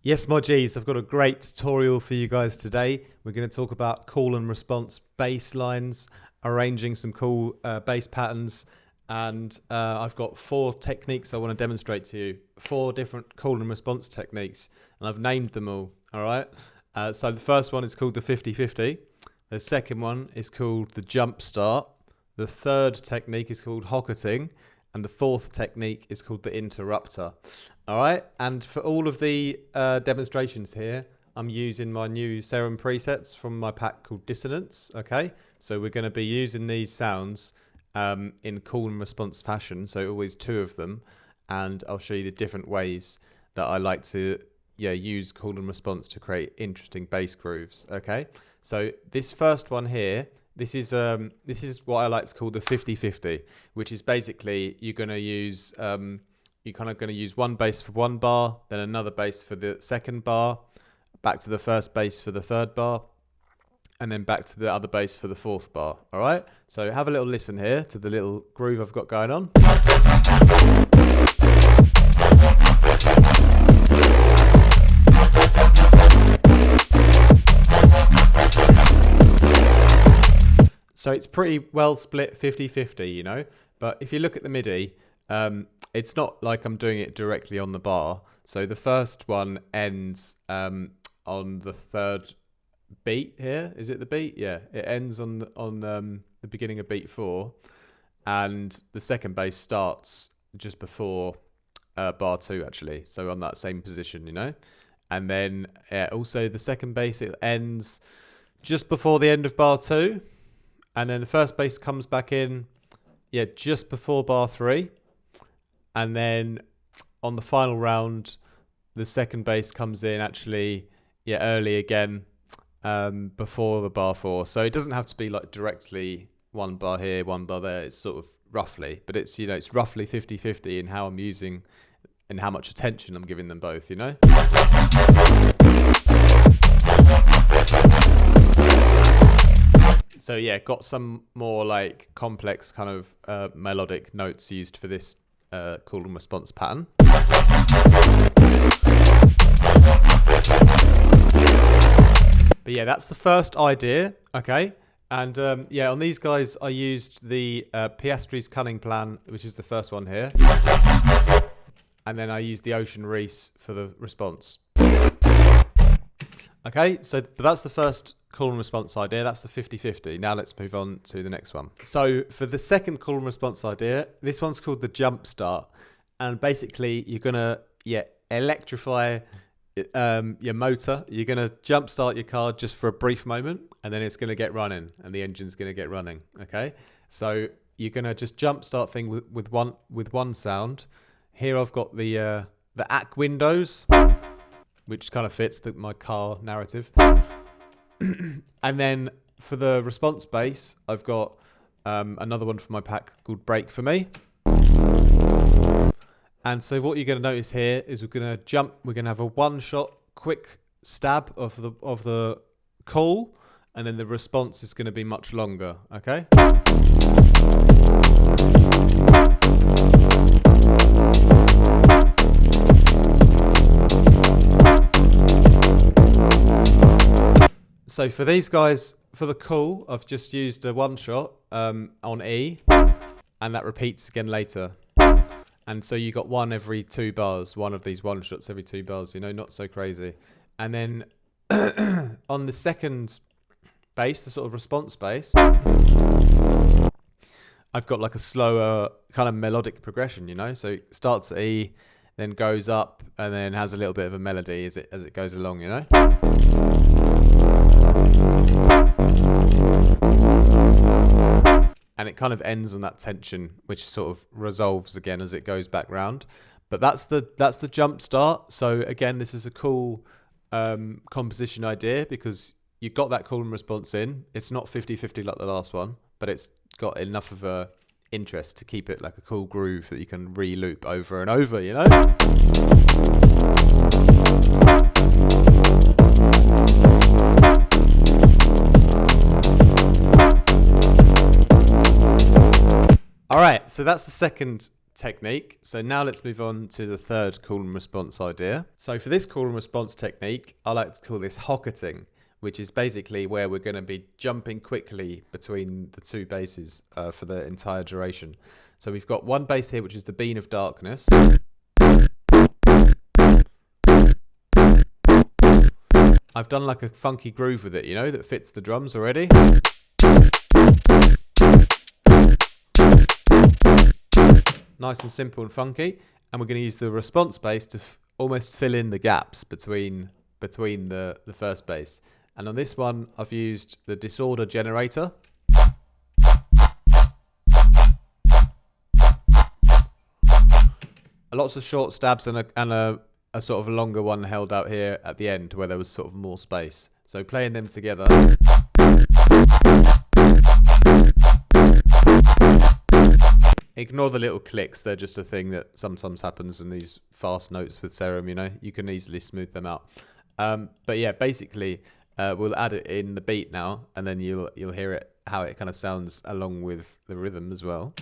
Yes, my G's, I've got a great tutorial for you guys today. We're going to talk about call and response bass lines, arranging some cool bass patterns, and I've got 4 techniques I want to demonstrate to you. 4 different call and response techniques, and I've named them all, alright? So the first one is called the 50-50. The second one is called the Jumpstart. The third technique is called Hocketing. And the fourth technique is called the Interuptor. All right. And for all of the demonstrations here, I'm using my new Serum presets from my pack called Dissonance. Okay. So we're going to be using these sounds in call and response fashion. So always 2 of them. And I'll show you the different ways that I like to use call and response to create interesting bass grooves. Okay. So this first one here, this is what I like to call the 50-50, which is basically you're going to use you're kind of going to use one bass for one bar, then another bass for the second bar, back to the first bass for the third bar, and then back to the other bass for the fourth bar. All right. So have a little listen here to the little groove I've got going on. So it's pretty well split 50-50, you know, but if you look at the MIDI, it's not like I'm doing it directly on the bar. So the first one ends on the third beat here. Is it the beat? Yeah, it ends on the beginning of beat 4, and the second bass starts just before bar 2 actually. So on that same position, you know, and then also the second bass, it ends just before the end of bar 2. And then the first bass comes back in, just before bar 3. And then on the final round, the second bass comes in actually, early again, before the bar 4. So it doesn't have to be like directly one bar here, one bar there. It's sort of roughly, but it's, it's roughly 50-50 in how I'm using and how much attention I'm giving them both, you know? So got some more like complex kind of melodic notes used for this call and response pattern. But that's the first idea, okay? And on these guys, I used the Piastri's Cunning Plan, which is the first one here. And then I used the Ocean Reese for the response. Okay, so that's the first call and response idea. That's the 50-50. Now let's move on to the next one. So for the second call and response idea, this one's called the Jumpstart. And basically you're going to electrify your motor. You're going to jumpstart your car just for a brief moment, and then it's going to get running and the engine's going to get running. Okay, so you're going to just jumpstart thing with one sound. Here I've got the AC windows, which kind of fits my car narrative. And then for the response bass, I've got another one from my pack called Break For Me. And so what you're going to notice here is we're going to have a one-shot quick stab of the call, and then the response is going to be much longer, okay? So for these guys, for the call, I've just used a one shot on E, and that repeats again later. And so you got one every 2 bars, one of these one shots every 2 bars, not so crazy. And then on the second bass, the sort of response bass, I've got like a slower kind of melodic progression, so it starts at E, then goes up, and then has a little bit of a melody as it goes along, And it kind of ends on that tension, which sort of resolves again as it goes back round. But that's the jump start. So again, this is a cool composition idea because you got that call and response in. It's not 50-50 like the last one, but it's got enough of a interest to keep it like a cool groove that you can re-loop over and over, All right, so that's the second technique. So now let's move on to the third call and response idea. So for this call and response technique, I like to call this hocketing, which is basically where we're going to be jumping quickly between the two basses for the entire duration. So we've got one bass here, which is the Bean of Darkness. I've done like a funky groove with it, you know, that fits the drums already. Nice and simple and funky. And we're going to use the response bass to almost fill in the gaps between the first bass. And on this one, I've used the disorder generator. Lots of short stabs and a sort of a longer one held out here at the end where there was sort of more space. So playing them together. Ignore the little clicks, they're just a thing that sometimes happens in these fast notes with Serum, you know, you can easily smooth them out. But yeah, basically we'll add it in the beat now, and then you'll hear it, how it kind of sounds along with the rhythm as well.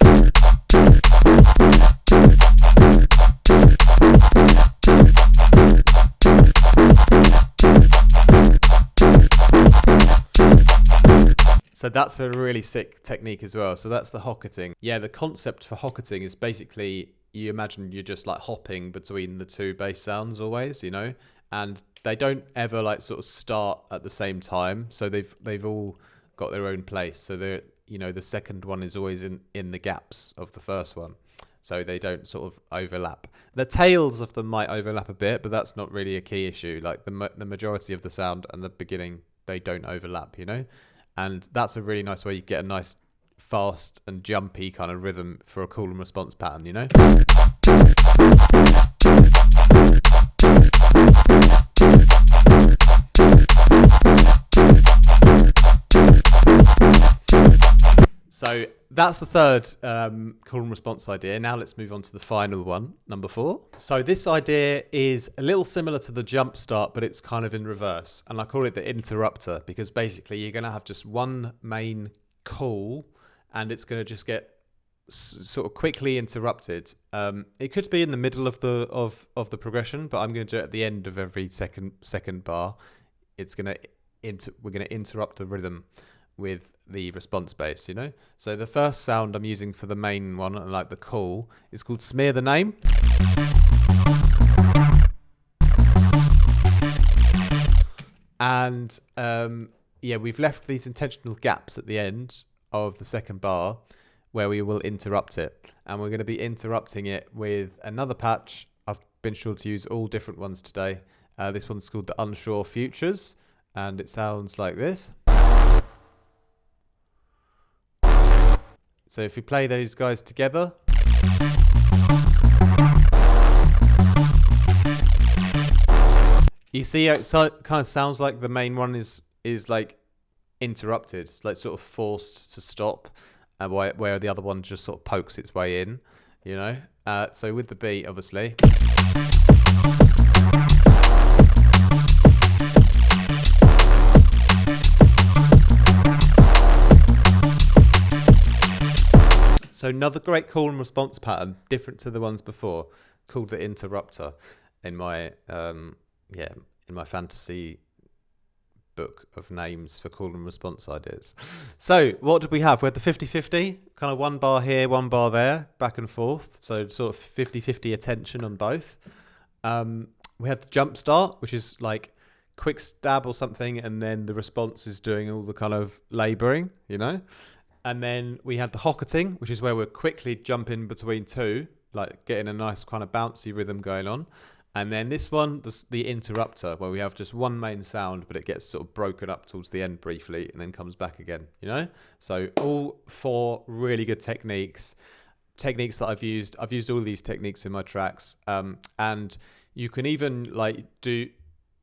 So that's a really sick technique as well. So that's the hocketing. Yeah, the concept for hocketing is basically, you imagine you're just like hopping between the two bass sounds always, you know, and they don't ever like sort of start at the same time. So they've all got their own place. So they're, you know, the second one is always in the gaps of the first one. So they don't sort of overlap. The tails of them might overlap a bit, but that's not really a key issue. Like the majority of the sound and the beginning, they don't overlap, you know? And that's a really nice way you get a nice fast and jumpy kind of rhythm for a call and response pattern, you know? So that's the third call and response idea. Now let's move on to the final one, number 4. So this idea is a little similar to the Jumpstart, but it's kind of in reverse. And I call it the Interuptor because basically you're going to have just one main call and it's going to just get sort of quickly interrupted. It could be in the middle of the progression, but I'm going to do it at the end of every second bar. We're going to interrupt the rhythm with the response bass, you know? So the first sound I'm using for the main one, like the call, is called Smear the Name. And yeah, we've left these intentional gaps at the end of the second bar where we will interrupt it. And we're going to be interrupting it with another patch. I've been sure to use all different ones today. This one's called the Unsure Futures, and it sounds like this. So if we play those guys together, you see it kind of sounds like the main one is like interrupted, like sort of forced to stop, where the other one just sort of pokes its way in, you know? So with the beat, obviously. So another great call and response pattern, different to the ones before, called the Interuptor in my fantasy book of names for call and response ideas. So what did we have? We had the 50-50, kind of one bar here, one bar there, back and forth. So sort of 50-50 attention on both. We had the Jumpstart, which is like quick stab or something, and then the response is doing all the kind of labouring, you know? And then we had the Hocketing, which is where we're quickly jumping between two, like getting a nice kind of bouncy rhythm going on. And then this one, the Interupter, where we have just one main sound, but it gets sort of broken up towards the end briefly and then comes back again, you know? So all 4 really good techniques that I've used. I've used all these techniques in my tracks. And you can even like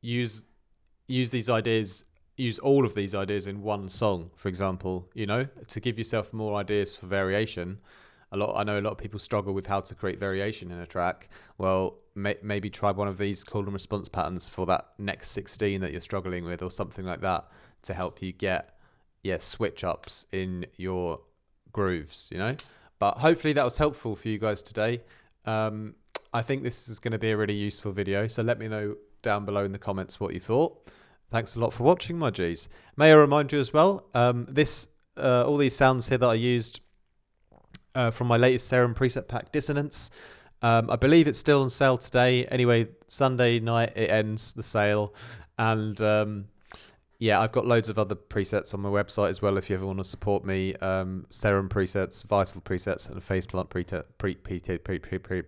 use these ideas, use all of these ideas in one song, for example, you know, to give yourself more ideas for variation. I know a lot of people struggle with how to create variation in a track. Well, maybe try one of these call and response patterns for that next 16 that you're struggling with, or something like that, to help you get switch ups in your grooves, you know. But hopefully that was helpful for you guys today. I think this is going to be a really useful video, so let me know down below in the comments what you thought. Thanks a lot for watching, my G's. May I remind you as well, all these sounds here that I used from my latest Serum preset pack, Dissonance. I believe it's still on sale today. Anyway, Sunday night it ends, the sale. And yeah, I've got loads of other presets on my website as well if you ever want to support me. Serum presets, Vital presets, and Faceplant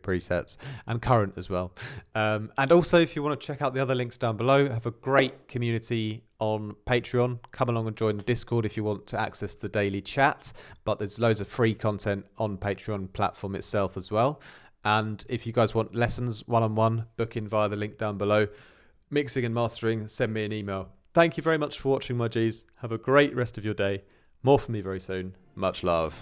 presets, and Current as well. And also, if you want to check out the other links down below, I have a great community on Patreon. Come along and join the Discord if you want to access the daily chat. But there's loads of free content on Patreon platform itself as well. And if you guys want lessons one-on-one, book in via the link down below. Mixing and mastering, send me an email. Thank you very much for watching, my G's. Have a great rest of your day. More from me very soon. Much love.